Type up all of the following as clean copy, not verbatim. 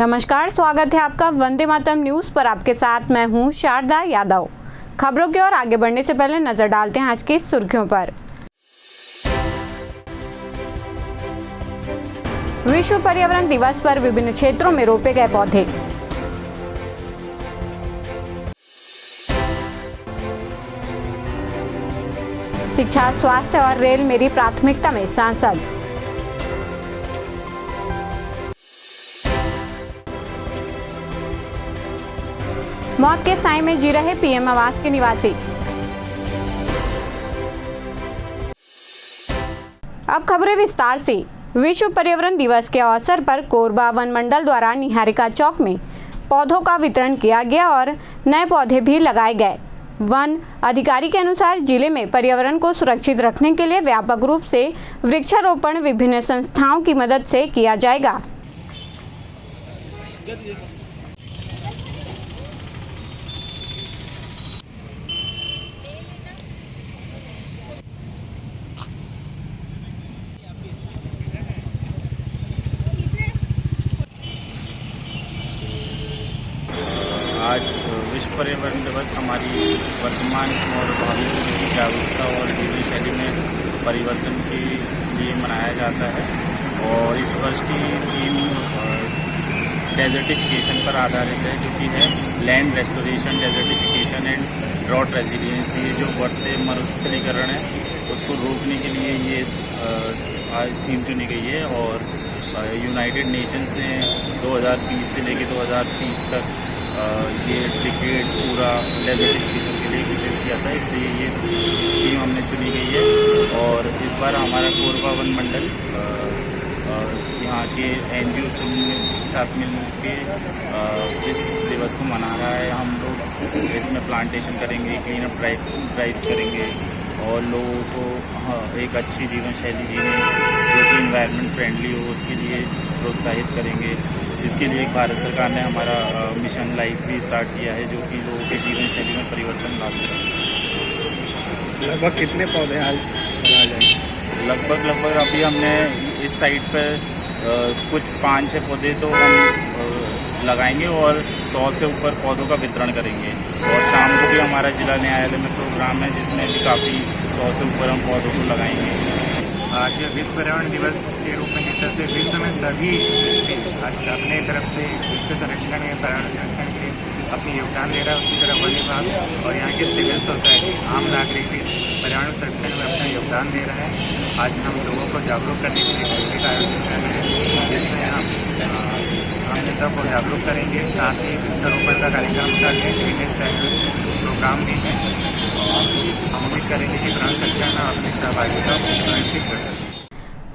नमस्कार, स्वागत है आपका वंदे मातरम न्यूज पर। आपके साथ मैं हूं शारदा यादव। खबरों की ओर आगे बढ़ने से पहले नजर डालते हैं आज की सुर्खियों पर। विश्व पर्यावरण दिवस पर विभिन्न क्षेत्रों में रोपे गए पौधे। शिक्षा, स्वास्थ्य और रेल मेरी प्राथमिकता में सांसद। मौत के साए में जी रहे पीएम आवास के निवासी। अब खबरें विस्तार से। विश्व पर्यावरण दिवस के अवसर पर कोरबा वन मंडल द्वारा निहारिका चौक में पौधों का वितरण किया गया और नए पौधे भी लगाए गए। वन अधिकारी के अनुसार जिले में पर्यावरण को सुरक्षित रखने के लिए व्यापक रूप से वृक्षारोपण विभिन्न संस्थाओं की मदद से किया जाएगा। आज विश्व पर्यावरण दिवस हमारी वर्तमान और भावी की जागरूकता और जीवन शैली में परिवर्तन के लिए मनाया जाता है और इस वर्ष की थीम डेजर्टिफिकेशन पर आधारित है, जो कि है land restoration, desertification and drought resilience. ये जो बढ़ते मरुस्थलीकरण है उसको रोकने के लिए ये आज थीम चुनी गई है और यूनाइटेड नेशंस ने 2020 से लेकर 2030 तक ये डिकेड पूरा डेजर्टिफिकेशन के लिए घोषित किया था, इसलिए ये थीम हमने चुनी गई है। और इस बार हमारा कोरबा वन मंडल यहाँ के एनजीओ के साथ मिल के इस दिवस को मना रहा है। हम लोग इसमें प्लांटेशन करेंगे, क्लीन अप ड्राइव्स करेंगे और लोगों को एक अच्छी जीवन शैली जीने जो कि इन्वायरमेंट फ्रेंडली हो उसके लिए प्रोत्साहित करेंगे। इसके लिए भारत सरकार ने हमारा मिशन लाइफ भी स्टार्ट किया है, जो कि लोगों के जीवन शैली में परिवर्तन ला सके। लगभग कितने पौधे आज लगाए जाएंगे? लगभग अभी हमने इस साइट पर कुछ 5-6 पौधे तो हम लगाएंगे और 100 से ऊपर पौधों का वितरण करेंगे। और शाम को भी हमारा जिला न्यायालय में प्रोग्राम है जिसमें भी काफ़ी 100 से ऊपर हम पौधों को लगाएंगे। आज विश्व पर्यावरण दिवस के रूप में जैसे से विश्व में सभी आज अपने तरफ से विश्व संरक्षण में पर्यावरण संरक्षण के अपनी योगदान दे रहा है, उसी तरह वन विभाग और यहाँ के सिविल सोसाइटी आम नागरिक भी पर्यावरण संरक्षण में अपना योगदान दे रहा है। आज हम लोगों को जागरूक करने के लिए शिविर का आयोजन कर रहे हैं, जिसमें हम जनता को जागरूक करेंगे, साथ ही वृक्षारोपण का कार्यक्रम कर रहे हैं, फिटनेस प्रोग्राम भी है। हम उम्मीद करेंगे कि ग्राम संरक्षण में अपनी सहभागिता सुनिश्चित कर सकें।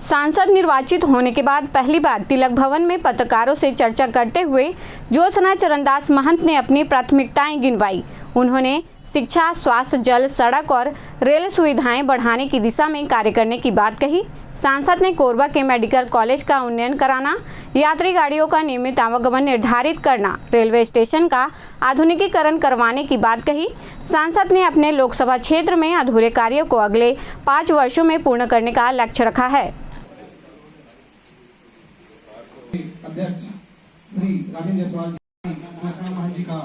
सांसद निर्वाचित होने के बाद पहली बार तिलक भवन में पत्रकारों से चर्चा करते हुए ज्योत्सना चरणदास महंत ने अपनी प्राथमिकताएं गिनवाई। उन्होंने शिक्षा, स्वास्थ्य, जल, सड़क और रेल सुविधाएं बढ़ाने की दिशा में कार्य करने की बात कही। सांसद ने कोरबा के मेडिकल कॉलेज का उन्नयन कराना, यात्री गाड़ियों का नियमित आवागमन निर्धारित करना, रेलवे स्टेशन का आधुनिकीकरण करवाने की बात कही। सांसद ने अपने लोकसभा क्षेत्र में अधूरे कार्यों को अगले 5 वर्षों में पूर्ण करने का लक्ष्य रखा है। अध्यक्ष श्री राजेंद्र जायसवाल जी का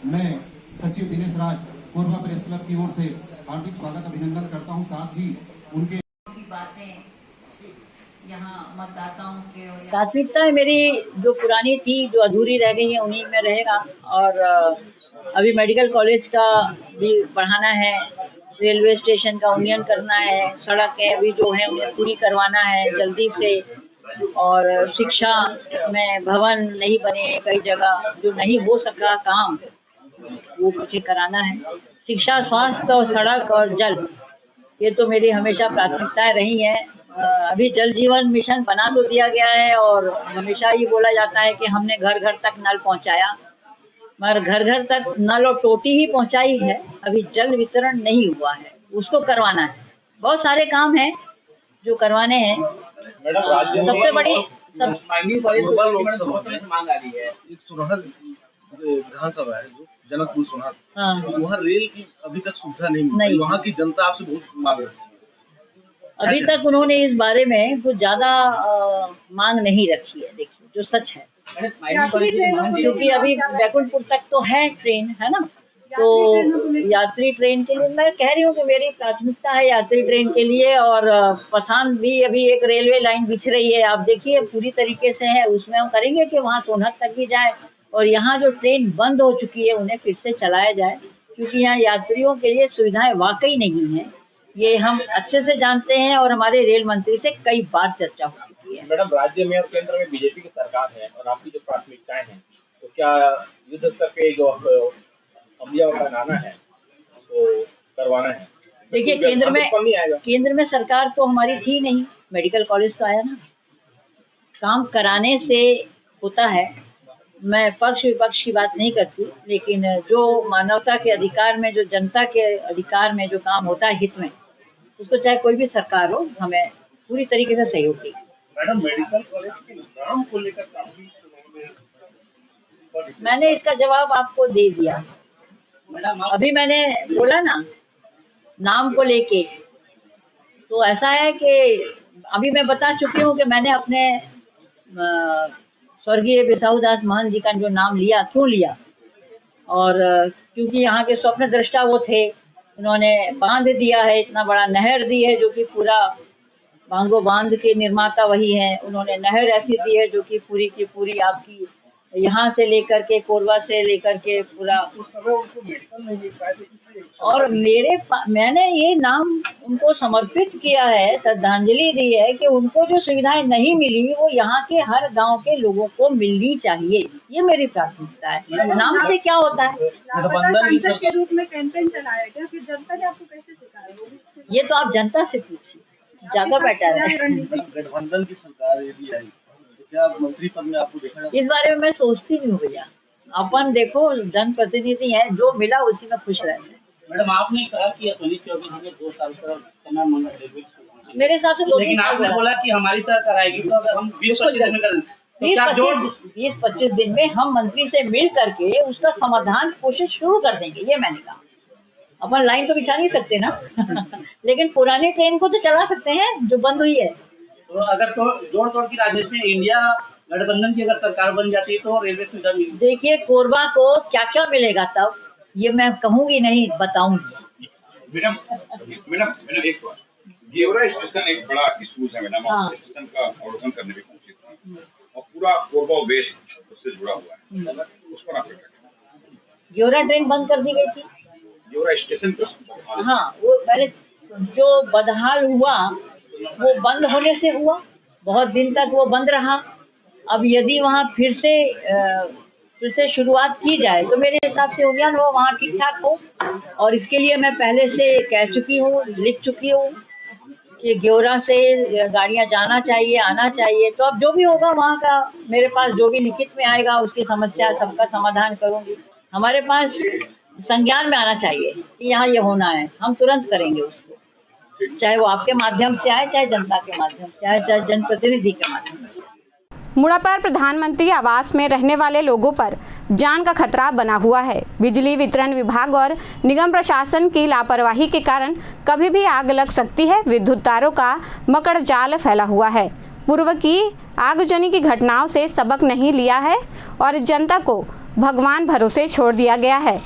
मैं सचिव दिनेश राज कोरबा प्रेस क्लब की ओर से हार्दिक स्वागत अभिनंदन करता हूं। साथ ही उनके बातें यहाँ मतदाताओं के और प्राथमिकताएं मेरी जो पुरानी थी, जो अधूरी रह गई है, उन्हीं में रहेगा। और अभी मेडिकल कॉलेज का भी बढ़ाना है, रेलवे स्टेशन का उन्नयन करना है, सड़कें अभी जो है उन्हें पूरी करवाना है जल्दी से। और शिक्षा में भवन नहीं बने, कई जगह जो नहीं हो सका काम वो मुझे कराना है। शिक्षा, स्वास्थ्य और सड़क और जल, ये तो मेरी हमेशा प्राथमिकताएं रही हैं। अभी जल जीवन मिशन बना तो दिया गया है और हमेशा ये बोला जाता है कि हमने घर घर तक नल पहुंचाया, मगर घर घर तक नल और टोटी ही पहुंचाई है, अभी जल वितरण नहीं हुआ है, उसको करवाना है। बहुत सारे काम हैं जो करवाने हैं। सबसे बड़ी मांग आ रही है विधानसभा है जो जनकपुर सोनार, वहाँ रेल की अभी तक सुविधा नहीं। वहाँ की जनता आपसे बहुत मांग है। अभी तक उन्होंने इस बारे में कुछ ज्यादा मांग नहीं रखी है। देखिए, जो सच है। क्योंकि अभी बैकुंठपुर तक तो है ट्रेन, है ना, तो यात्री ट्रेन के लिए मैं कह रही हूँ कि मेरी प्राथमिकता है यात्री ट्रेन के लिए। और पसान भी अभी एक रेलवे लाइन बिछ रही है, आप देखिए पूरी तरीके से है, उसमें हम करेंगे कि वहाँ सोनहत तक भी जाए और यहाँ जो ट्रेन बंद हो चुकी है उन्हें फिर से चलाया जाए, क्योंकि यहाँ यात्रियों के लिए सुविधाएं वाकई नहीं है, ये हम अच्छे से जानते हैं और हमारे रेल मंत्री से कई बार चर्चा हो चुकी है। मैडम, राज्य में और केंद्र में बीजेपी की सरकार है और आपकी जो प्राथमिकताएं हैं, तो क्या युद्ध स्तर पे जो अभियान बनाना है तो करवाना है? देखिए केंद्र में सरकार तो हमारी थी नहीं, मेडिकल कॉलेज तो आया ना, काम कराने से होता है। मैं पक्ष विपक्ष की बात नहीं करती, लेकिन जो मानवता के अधिकार में, जो जनता के अधिकार में जो काम होता है हित में, उसको चाहे कोई भी सरकार हो, हमें पूरी तरीके से सहयोग देगी। मैडम, मेडिकल कॉलेज के नाम को लेकर काफी मैंने इसका जवाब आपको दे दिया। अभी मैंने बोला ना नाम को लेके, तो ऐसा है कि अभी मैं बता चुकी हूँ कि मैंने अपने स्वर्गीय बिसाहूदास महंत जी का जो नाम लिया, क्यों लिया, और क्योंकि यहाँ के स्वप्न दृष्टा वो थे। उन्होंने बांध दिया है, इतना बड़ा नहर दी है जो कि पूरा बांगो बांध के निर्माता वही हैं। उन्होंने नहर ऐसी दी है जो कि पूरी की पूरी आपकी यहाँ से लेकर के कोरबा से लेकर के पूरा, और मैंने ये नाम उनको समर्पित किया है, श्रद्धांजलि दी है कि उनको जो सुविधाएं नहीं मिली वो यहाँ के हर गांव के लोगों को मिलनी चाहिए, ये मेरी प्राथमिकता है। नाम से क्या होता है? के रूप में कैंपेन चलाया गया, फिर जनता ने आपको कैसे सिखाया? ये तो आप जनता से पूछिए, ज्यादा बेटर है। गठबंधन की सरकार यदि आई तो क्या मंत्री पद में आपको देखा? इस बारे में मैं सोचती नहीं हूँ भैया, अपन देखो जनप्रतिनिधि हैं, जो मिला उसी में खुश रहते हैं। मैडम, आपने कहा कि अश्विनी चौबे जी ने 2 साल का समय मांगा रेलवे, मेरे हिसाब से 2 लेकिन आपने बोला कि हमारी सरकार आएगी तो अगर हम 20-25 दिन में 20-25 दिन में हम मंत्री से मिल करके उसका समाधान कोशिश शुरू कर देंगे, ये मैंने कहा। अपन लाइन तो बिछा नहीं सकते ना लेकिन पुरानी ट्रेन को तो चला सकते हैं जो बंद हुई है। तो अगर तो जोड़ तोड़ की राजनीति में इंडिया गठबंधन की अगर सरकार बन जाती है तो रेलवे सुविधा मिलेगी। देखिए कोरबा को क्या क्या मिलेगा तब, ये मैं कहूँगी नहीं, बताऊंगी। मैडम एक सवाल, गेवरा स्टेशन एक बड़ा इशू है मैडम, आप स्टेशन का अवलोकन करने में पहुंचे थे और पूरा कोरबा वेस्ट उससे जुड़ा हुआ है, उस पर आप गेवरा ट्रेन बंद कर दी गई थी, गेवरा स्टेशन। हाँ, वो पहले जो बदहाल हुआ वो बंद होने से हुआ, बहुत दिन तक वो बंद रहा। अब यदि वहाँ फिर से शुरुआत की जाए तो मेरे हिसाब से उन्नयन हो, वहाँ ठीक ठाक हो। और इसके लिए मैं पहले से कह चुकी हूँ, लिख चुकी हूँ कि गेवरा से गाड़ियाँ जाना चाहिए, आना चाहिए। तो अब जो भी होगा वहाँ का, मेरे पास जो भी लिखित में आएगा उसकी समस्या सबका समाधान करूँगी। हमारे पास संज्ञान में आना चाहिए कि यहाँ ये होना है, हम तुरंत करेंगे उसको, चाहे वो आपके माध्यम से आए, चाहे जनता के माध्यम से आए, चाहे जनप्रतिनिधि के माध्यम से। मुड़ा पर प्रधानमंत्री आवास में रहने वाले लोगों पर जान का खतरा बना हुआ है। बिजली वितरण विभाग और निगम प्रशासन की लापरवाही के कारण कभी भी आग लग सकती है। विद्युत तारों का मकड़ जाल फैला हुआ है। पूर्व की आगजनी की घटनाओं से सबक नहीं लिया है और जनता को भगवान भरोसे छोड़ दिया गया है।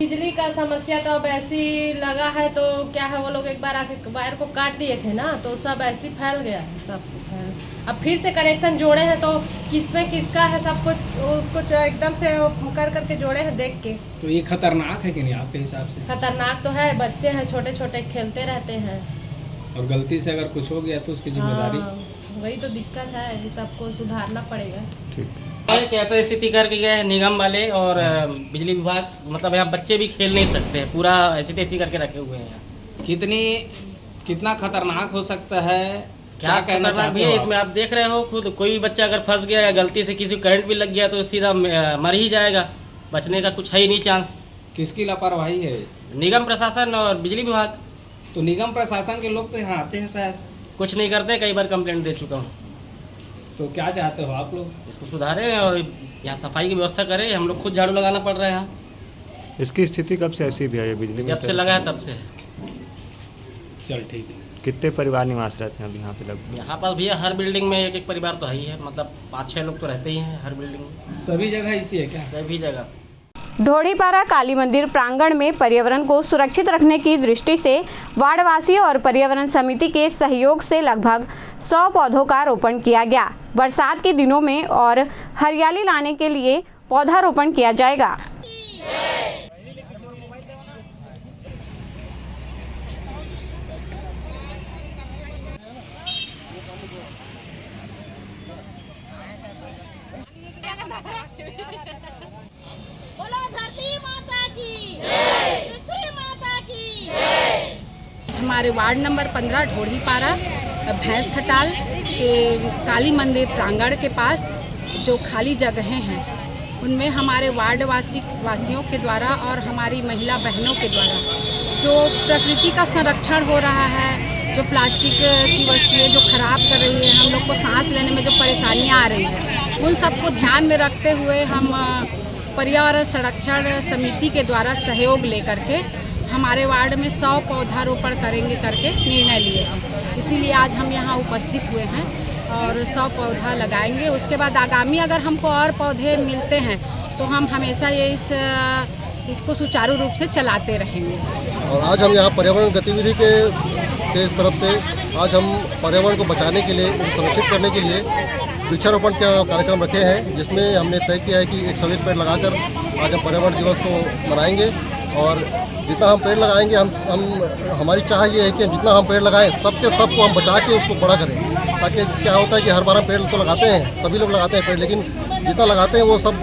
बिजली का समस्या तो अब ऐसी लगा है, तो क्या है वो लोग एक बार आके वायर को काट दिए थे ना, तो सब ऐसी फैल गया है सब। अब फिर से कनेक्शन जोड़े हैं तो किसमें किसका है सब कुछ उसको एकदम से करके जोड़े हैं देख के। तो ये खतरनाक है कि नहीं आपके हिसाब से? खतरनाक तो है, बच्चे हैं छोटे छोटे खेलते रहते हैं और गलती से अगर कुछ हो गया तो उसकी जिम्मेदारी। वही तो दिक्कत है, ये सबको सुधारना पड़ेगा। ठीक कैसा स्थिति करके गए हैं निगम वाले और बिजली विभाग, मतलब यहाँ बच्चे भी खेल नहीं सकते हैं, पूरा ऐसी तैसी करके रखे हुए हैं। कितना खतरनाक हो सकता है, क्या कहना चाहते हैं इसमें? आप देख रहे हो खुद, कोई भी बच्चा अगर फंस गया या गलती से किसी करंट भी लग गया तो सीधा मर ही जाएगा। बचने का कुछ है ही नहीं चांस। किसकी लापरवाही है? निगम प्रशासन और बिजली विभाग। तो निगम प्रशासन के लोग तो यहाँ आते हैं शायद। कुछ नहीं करते, कई बार कंप्लेंट दे चुका हूँ। तो क्या चाहते हो आप लोग? इसको सुधारें और यहाँ सफाई की व्यवस्था करें। हम लोग खुद झाड़ू लगाना पड़ रहा है यहाँ। इसकी स्थिति कब से ऐसी भी है बिजली? जब से लगा है तब से। चल ठीक है। कितने परिवार निवास रहते हैं अभी यहाँ पे लगभग? यहाँ पर भैया हर बिल्डिंग में एक एक परिवार तो है ही है, मतलब 5-6 लोग तो रहते ही हैं हर बिल्डिंग में। सभी जगह इसी है क्या? सभी जगह। ढोढ़ीपारा काली मंदिर प्रांगण में पर्यावरण को सुरक्षित रखने की दृष्टि से वार्डवासियों और पर्यावरण समिति के सहयोग से लगभग 100 पौधों का रोपण किया गया। बरसात के दिनों में और हरियाली लाने के लिए पौधारोपण किया जाएगा। बोलो धरती माता की जय, पृथ्वी माता की जय। हमारे वार्ड नंबर 15 ढोढ़ीपारा भैंस खटाल के काली मंदिर प्रांगण के पास जो खाली जगहें हैं उनमें हमारे वार्ड वासियों के द्वारा और हमारी महिला बहनों के द्वारा जो प्रकृति का संरक्षण हो रहा है, जो प्लास्टिक की वस्तुएं जो खराब कर रही है, हम लोग को सांस लेने में जो परेशानियां आ रही हैं, उन सबको ध्यान में रखते हुए हम पर्यावरण संरक्षण समिति के द्वारा सहयोग लेकर के हमारे वार्ड में 100 पौधारोपण करेंगे करके निर्णय लिए हैं। इसीलिए आज हम यहाँ उपस्थित हुए हैं और 100 पौधा लगाएंगे। उसके बाद आगामी अगर हमको और पौधे मिलते हैं तो हम हमेशा ये इसको सुचारू रूप से चलाते रहेंगे। और आज हम यहाँ पर्यावरण गतिविधि के तरफ से आज हम पर्यावरण को बचाने के लिए, संरक्षित करने के लिए वृक्षारोपण का कार्यक्रम रखे हैं, जिसमें हमने तय किया है कि 101 पेड़ लगाकर आज हम पर्यावरण दिवस को मनाएंगे। और जितना हम पेड़ लगाएंगे हमारी चाह ये है कि जितना हम पेड़ लगाएं सबके सबको हम बचा के उसको बड़ा करें, ताकि क्या होता है कि हर बार हम पेड़ तो लगाते हैं, सभी लोग लगाते हैं पेड़, लेकिन जितना लगाते हैं वो सब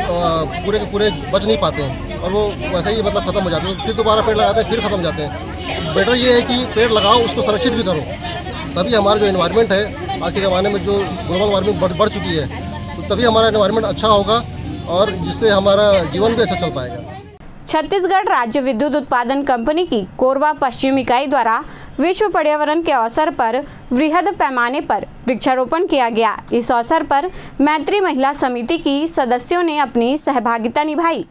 पूरे के पूरे बच नहीं पाते हैं और वो वैसे ही मतलब ख़त्म हो जाते हैं। फिर दोबारा पेड़ लगाते हैं, फिर ख़त्म हो जाते हैं। बेटर ये है कि पेड़ लगाओ, उसको संरक्षित भी करो, तभी हमारा जो एनवायरनमेंट है आज के ज़माने में जो ग्लोबल वार्मिंग बढ़ चुकी है, तो तभी हमारा एनवायरनमेंट अच्छा होगा और जिससे हमारा जीवन भी अच्छा चल पाएगा। छत्तीसगढ़ राज्य विद्युत उत्पादन कंपनी की कोरबा पश्चिम इकाई द्वारा विश्व पर्यावरण के अवसर पर वृहद पैमाने पर वृक्षारोपण किया गया। इस अवसर पर मैत्री महिला समिति की सदस्यों ने अपनी सहभागिता निभाई।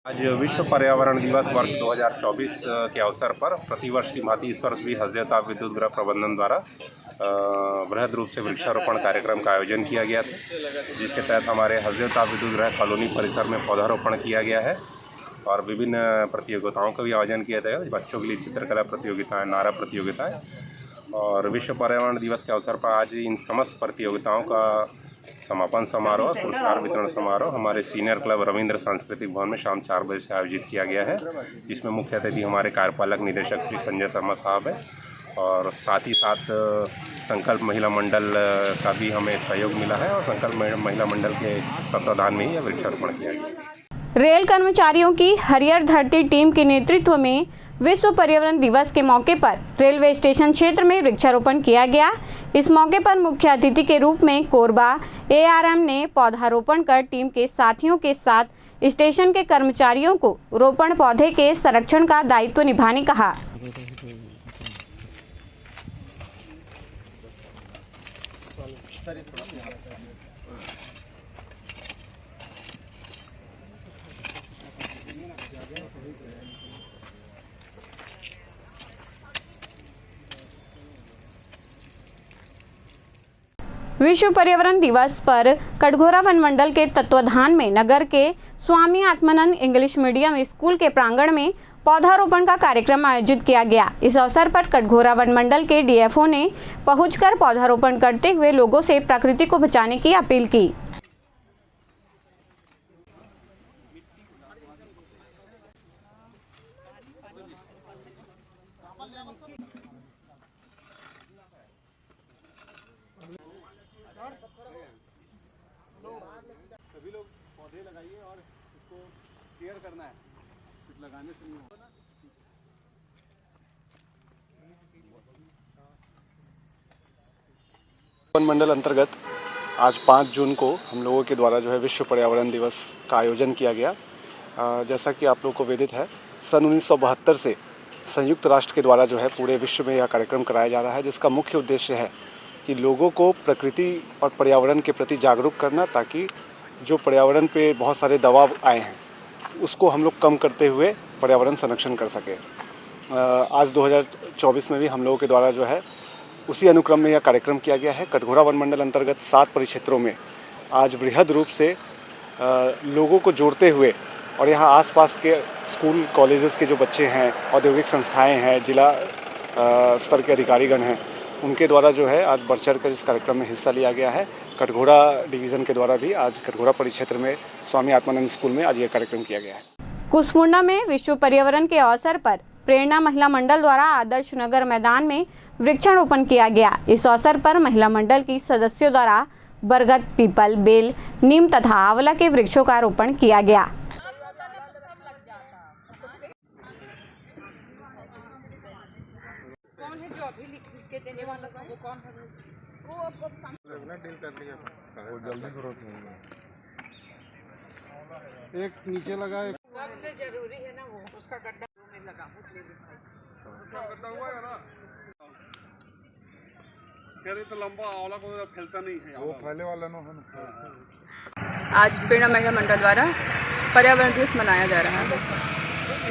आज विश्व पर्यावरण दिवस वर्ष 2024 के अवसर पर प्रतिवर्ष की भांति इस वर्ष भी हजरताब विद्युत गृह प्रबंधन द्वारा बृहद रूप से वृक्षारोपण कार्यक्रम का आयोजन किया गया था, जिसके तहत हमारे हजरताब विद्युत गृह कॉलोनी परिसर में पौधारोपण किया गया है और विभिन्न प्रतियोगिताओं का भी आयोजन किया गया। बच्चों के लिए चित्रकला प्रतियोगिताएँ, नारा प्रतियोगिताएँ और विश्व पर्यावरण दिवस के अवसर पर आज इन समस्त प्रतियोगिताओं का समापन समारोह, पुरस्कार वितरण समारोह हमारे सीनियर क्लब रविंद्र सांस्कृतिक भवन में शाम 4 बजे से आयोजित किया गया है, जिसमें मुख्य अतिथि हमारे कार्यपालक निदेशक श्री संजय शर्मा साहब हैं और साथ ही साथ संकल्प महिला मंडल का भी हमें सहयोग मिला है और संकल्प महिला मंडल के तत्वाधान में ही यह वृक्षारोपण किया गया। रेल कर्मचारियों की हरियर धरती टीम के नेतृत्व में विश्व पर्यावरण दिवस के मौके पर रेलवे स्टेशन क्षेत्र में वृक्षारोपण किया गया। इस मौके पर मुख्य अतिथि के रूप में कोरबा ARM ने पौधारोपण कर टीम के साथियों के साथ स्टेशन के कर्मचारियों को रोपण पौधे के संरक्षण का दायित्व निभाने कहा। विश्व पर्यावरण दिवस पर कटघोरा वन मंडल के तत्वाधान में नगर के Swami Atmanand English medium school के प्रांगण में पौधारोपण का कार्यक्रम आयोजित किया गया। इस अवसर पर कटघोरा वन मंडल के DFO ने पहुंचकर पौधारोपण करते हुए लोगों से प्रकृति को बचाने की अपील की। सभी लोग पौधे लगाइए और इसको केयर करना है, सिर्फ लगाने से नहीं होगा ना। वन मंडल अंतर्गत आज 5 जून को हम लोगों के द्वारा जो है विश्व पर्यावरण दिवस का आयोजन किया गया। जैसा कि आप लोग को विदित है, सन 1972 से संयुक्त राष्ट्र के द्वारा जो है पूरे विश्व में यह कार्यक्रम कराया जा रहा है, जिसका मुख्य उद्देश्य है कि लोगों को प्रकृति और पर्यावरण के प्रति जागरूक करना, ताकि जो पर्यावरण पे बहुत सारे दबाव आए हैं उसको हम लोग कम करते हुए पर्यावरण संरक्षण कर सकें। आज 2024 में भी हम लोगों के द्वारा जो है उसी अनुक्रम में यह कार्यक्रम किया गया है। कटघोरा वन मंडल अंतर्गत 7 परिक्षेत्रों में आज बृहद रूप से लोगों को जोड़ते हुए और यहाँ आसपास के स्कूल कॉलेजेस के जो बच्चे हैं, औद्योगिक संस्थाएं हैं, जिला स्तर के अधिकारीगण हैं, उनके द्वारा जो है आज बढ़ चढ़ कर इस कार्यक्रम में हिस्सा लिया गया है। कटघोरा डिवीज़न के द्वारा भी आज कटघोरा परिक्षेत्र में स्वामी आत्मानंद स्कूल में आज यह कार्यक्रम किया गया है। कुसमुंडा में विश्व पर्यावरण के अवसर पर प्रेरणा महिला मंडल द्वारा आदर्श नगर मैदान में वृक्षारोपण किया गया। इस अवसर पर महिला मंडल की सदस्यों द्वारा बरगद, पीपल, बेल, नीम तथा आंवला के वृक्षों का रोपण किया गया। कौन है जो अभी लिख के देने वाला था, वो कौन है? वो अब डील कर लिया, वो जल्दी करो। एक नीचे लगा है, सबसे जरूरी है ना, वो उसका गड्ढा में लगा गड्ढा हुआ है ना, कह रहे तो लंबा आंवला को फैलता नहीं है, वो फैले वाला ना है। आज प्रेरणा महिला मंडल द्वारा पर्यावरण दिवस मनाया जा रहा है।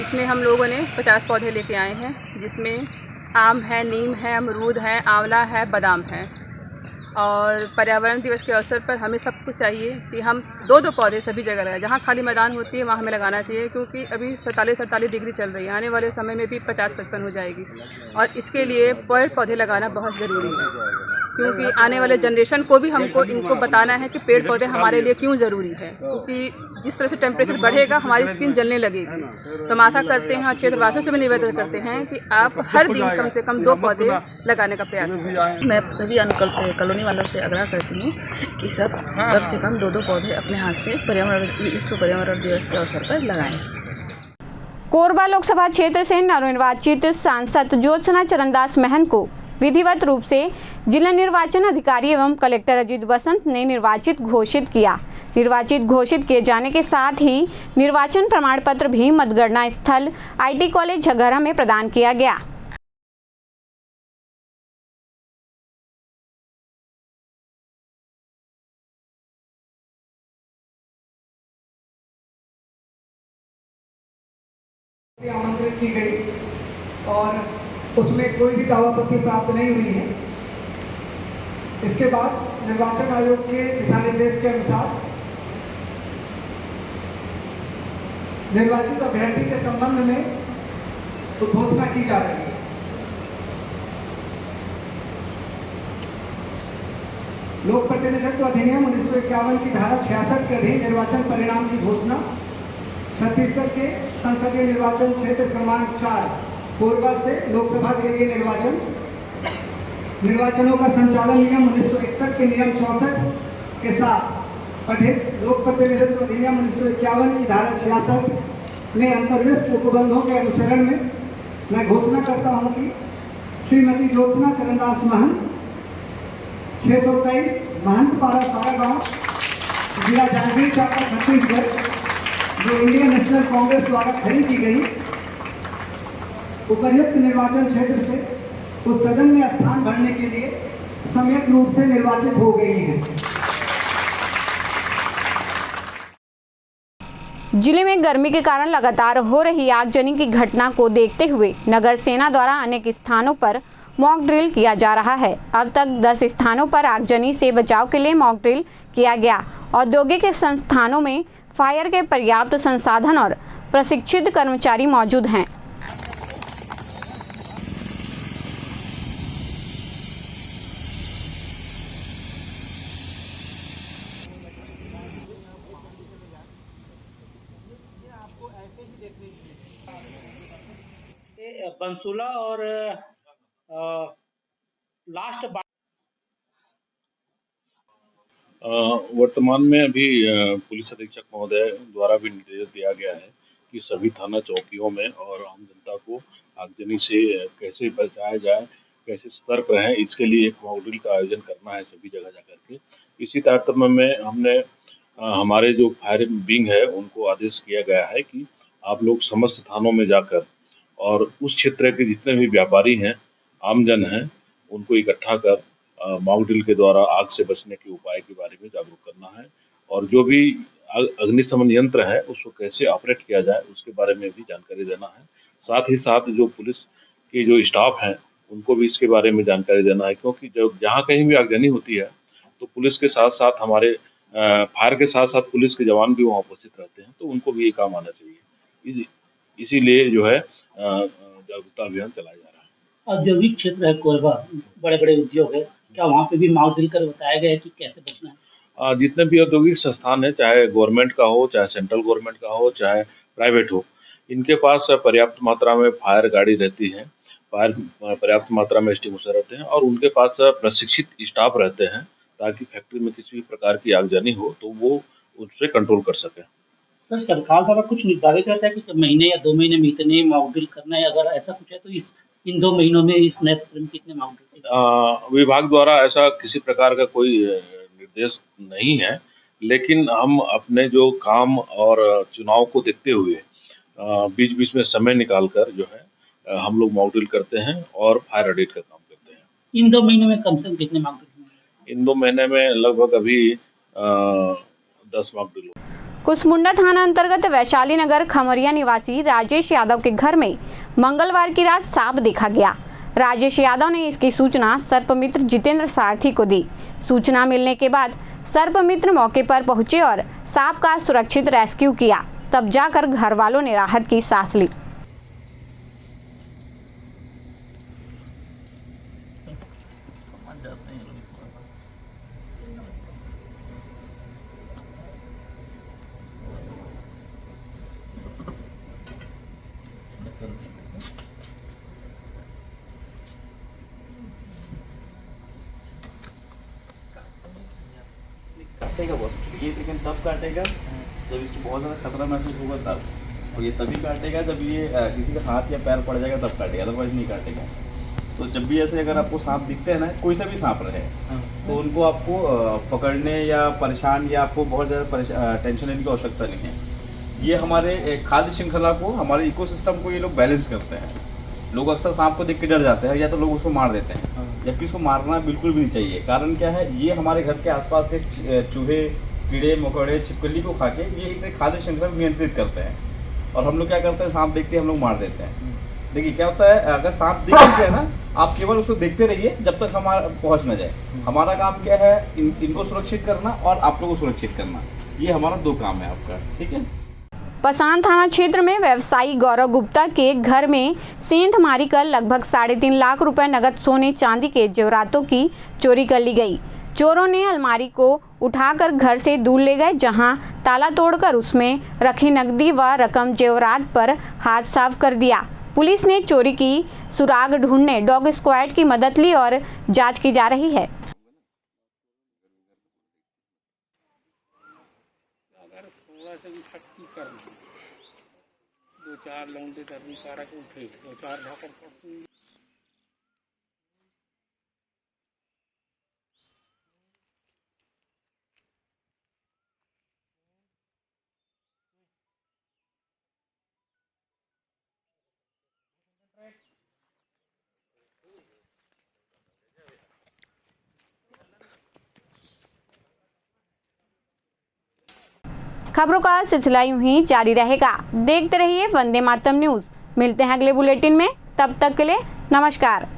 इसमें हम लोगों ने 50 पौधे लेके आए हैं, जिसमें आम है, नीम है, अमरूद है, आंवला है, बादाम है। और पर्यावरण दिवस के अवसर पर हमें सबको चाहिए कि हम 2-2 पौधे सभी जगह लगाएं। जहाँ खाली मैदान होती है वहाँ हमें लगाना चाहिए, क्योंकि अभी 47-48 डिग्री चल रही है, आने वाले समय में भी 50-55 हो जाएगी। और इसके लिए पेड़ पौधे लगाना बहुत ज़रूरी है, क्योंकि आने वाले जनरेशन को भी हमको इनको बताना है कि पेड़ पौधे हमारे लिए क्यों ज़रूरी है। क्योंकि जिस तरह से टेम्परेचर बढ़ेगा हमारी स्किन जलने लगेगी। तो हम आशा करते हैं, क्षेत्रवासियों से भी निवेदन करते हैं कि आप हर दिन कम से कम 2 पौधे लगाने का प्रयास करें। मैं सभी कॉलोनी वालों से आग्रह करती हूँ कि सब कम से कम 2-2 पौधे अपने हाथ से विश्व पर्यावरण दिवस के अवसर पर लगाएं। कोरबा लोकसभा क्षेत्र से नवनिर्वाचित सांसद ज्योत्सना चरणदास महंत को विधिवत रूप से जिला निर्वाचन अधिकारी एवं कलेक्टर अजीत बसंत ने निर्वाचित घोषित किया। निर्वाचित घोषित किए जाने के साथ ही निर्वाचन प्रमाण पत्र भी मतगणना स्थल IT कॉलेज झगहरा में प्रदान किया गया। आमंत्रित की गई और उसमें कोई भी दावापत्ति प्राप्त नहीं हुई है। इसके बाद निर्वाचन आयोग के दिशा निर्देश के अनुसार निर्वाचित अभ्यर्थी के संबंध में घोषणा की जा रही है। लोक प्रतिनिधित्व अधिनियम 1951 की धारा 66 के अधीन निर्वाचन परिणाम की घोषणा छत्तीसगढ़ के संसदीय निर्वाचन क्षेत्र क्रमांक 4 कोरबा से लोकसभा के लिए निर्वाचनों का संचालन नियम 1961 के नियम 64 के साथ पठित लोक प्रतिनिधित्व अधिनियम 1951 की धारा 66 में अंतर्विष्ट उपबंधों के अनुसरण में मैं घोषणा करता हूं कि श्रीमती ज्योत्सना चरणदास महंत 623 महंतपाड़ा सारा गांव, जिला जांजगीर चांपा, छत्तीसगढ़, जो इंडियन नेशनल कांग्रेस द्वारा खड़ी की गई उपर्युक्त निर्वाचन क्षेत्र से उस सदन में स्थान भरने के लिए सम्यक रूप से निर्वाचित हो गई हैं। जिले में गर्मी के कारण लगातार हो रही आगजनी की घटना को देखते हुए नगर सेना द्वारा अनेक स्थानों पर मॉक ड्रिल किया जा रहा है। अब तक 10 स्थानों पर आगजनी से बचाव के लिए मॉक ड्रिल किया गया। औद्योगिक संस्थानों में फायर के पर्याप्त संसाधन और प्रशिक्षित कर्मचारी मौजूद हैं। बंसुला और लास्ट वर्तमान में अभी पुलिस अधीक्षक महोदय द्वारा भी निर्देश दिया गया है कि सभी थाना चौकियों में और आम जनता को आगजनी से कैसे बचाया जाए कैसे सतर्क रहें, इसके लिए एक मॉक ड्रिल का आयोजन करना है सभी जगह जाकर के। इसी तारतम्य में हमने हमारे जो फायर विंग है उनको आदेश किया गया है कि आप लोग समस्त थानों में जाकर और उस क्षेत्र के जितने भी व्यापारी हैं, आमजन हैं, उनको इकट्ठा कर मॉक ड्रिल के द्वारा आग से बचने के उपाय के बारे में जागरूक करना है और जो भी अग्निशमन यंत्र है उसको कैसे ऑपरेट किया जाए उसके बारे में भी जानकारी देना है। साथ ही साथ जो पुलिस के जो स्टाफ हैं उनको भी इसके बारे में जानकारी देना है, क्योंकि जब जहाँ कहीं भी आगजनी होती है तो पुलिस के साथ साथ हमारे फायर के साथ साथ पुलिस के जवान भी वहाँ उपस्थित रहते हैं, तो उनको भी ये काम आना चाहिए। इसीलिए जो है जागरूकता अभियान चलाया जा रहा है। औद्योगिक क्षेत्र है कोरबा, बड़े बड़े उद्योग है, क्या वहाँ पे भी मॉक ड्रिल कर बताया गया है कि कैसे बचना है? जितने भी औद्योगिक संस्थान है, चाहे गवर्नमेंट का हो, चाहे सेंट्रल गवर्नमेंट का हो, चाहे प्राइवेट हो, इनके पास पर्याप्त मात्रा में फायर गाड़ी रहती है, फायर पर्याप्त मात्रा में एक्सटिंग्विशर रहते हैं और उनके पास प्रशिक्षित स्टाफ रहते हैं ताकि फैक्ट्री में किसी भी प्रकार की आगजनी हो तो वो उससे कंट्रोल कर सके। सर, सरकार द्वारा कुछ निर्धारित रहता है कि महीने या 2 महीने में इतने मॉक ड्रिल करना है, अगर ऐसा कुछ है तो इन 2 महीनों में इस नए सत्र में कितने मॉक ड्रिल? विभाग द्वारा ऐसा किसी प्रकार का कोई निर्देश नहीं है, लेकिन हम अपने जो काम और चुनाव को देखते हुए बीच बीच में समय निकाल कर जो है हम लोग मॉक ड्रिल करते हैं और फायर ऑडिट का काम करते हैं। इन 2 महीनों में कम से कम कितने मॉक ड्रिल? इन 2 महीने में लगभग अभी 10 मॉक ड्रिल। कुसमुंडा थाना अंतर्गत वैशाली नगर खमरिया निवासी राजेश यादव के घर में मंगलवार की रात सांप देखा गया। राजेश यादव ने इसकी सूचना सर्पमित्र जितेंद्र सारथी को दी। सूचना मिलने के बाद सर्पमित्र मौके पर पहुंचे और सांप का सुरक्षित रेस्क्यू किया, तब जाकर घर वालों ने राहत की सांस ली। काटेगा बॉस, ये लेकिन तब काटेगा जब इसको बहुत ज़्यादा खतरा महसूस होगा तब, और ये तभी काटेगा जब ये किसी का हाथ या पैर पड़ जाएगा तब काटेगा, अदरवाइज नहीं काटेगा। तो जब भी ऐसे अगर आपको सांप दिखते हैं ना, कोई सा भी सांप रहे, तो उनको आपको पकड़ने या परेशान या आपको बहुत ज़्यादा टेंशन लेने की आवश्यकता नहीं है। ये हमारे खाद्य श्रृंखला को, हमारे इकोसिस्टम को ये लोग बैलेंस करते हैं। लोग अक्सर सांप को देख के डर जाते हैं या तो लोग उसको मार देते हैं, जबकि इसको मारना बिल्कुल भी नहीं चाहिए। कारण क्या है, ये हमारे घर के आसपास के चूहे, कीड़े मकोड़े, छिपकली को खा के ये एक खाद्य श्रृंखला नियंत्रित करते हैं। और हम लोग क्या करते हैं, सांप देखते हैं हम लोग मार देते हैं। देखिए क्या होता है, अगर सांप दिख जाए ना, आप केवल उसको देखते रहिए जब तक हमारा पहुँच ना जाए। हमारा काम क्या है, इनको सुरक्षित करना और आप लोगों को सुरक्षित करना, ये हमारा 2 काम है आपका, ठीक है। पसान थाना क्षेत्र में व्यवसायी गौरव गुप्ता के घर में सेंध मारी कर लगभग 3.5 लाख रुपए नगद सोने चांदी के जेवरातों की चोरी कर ली गई। चोरों ने अलमारी को उठाकर घर से दूर ले गए, जहां ताला तोड़कर उसमें रखी नकदी व रकम जेवरात पर हाथ साफ कर दिया। पुलिस ने चोरी की सुराग ढूंढने डॉग स्क्वाड की मदद ली और जांच की जा रही है। दो चार लौंडे करनी सारा के उठे, 2-4 भाकर खबरों का सिलसिला यूं ही जारी रहेगा। देखते रहिए वंदे मातरम न्यूज़। मिलते हैं अगले बुलेटिन में, तब तक के लिए नमस्कार।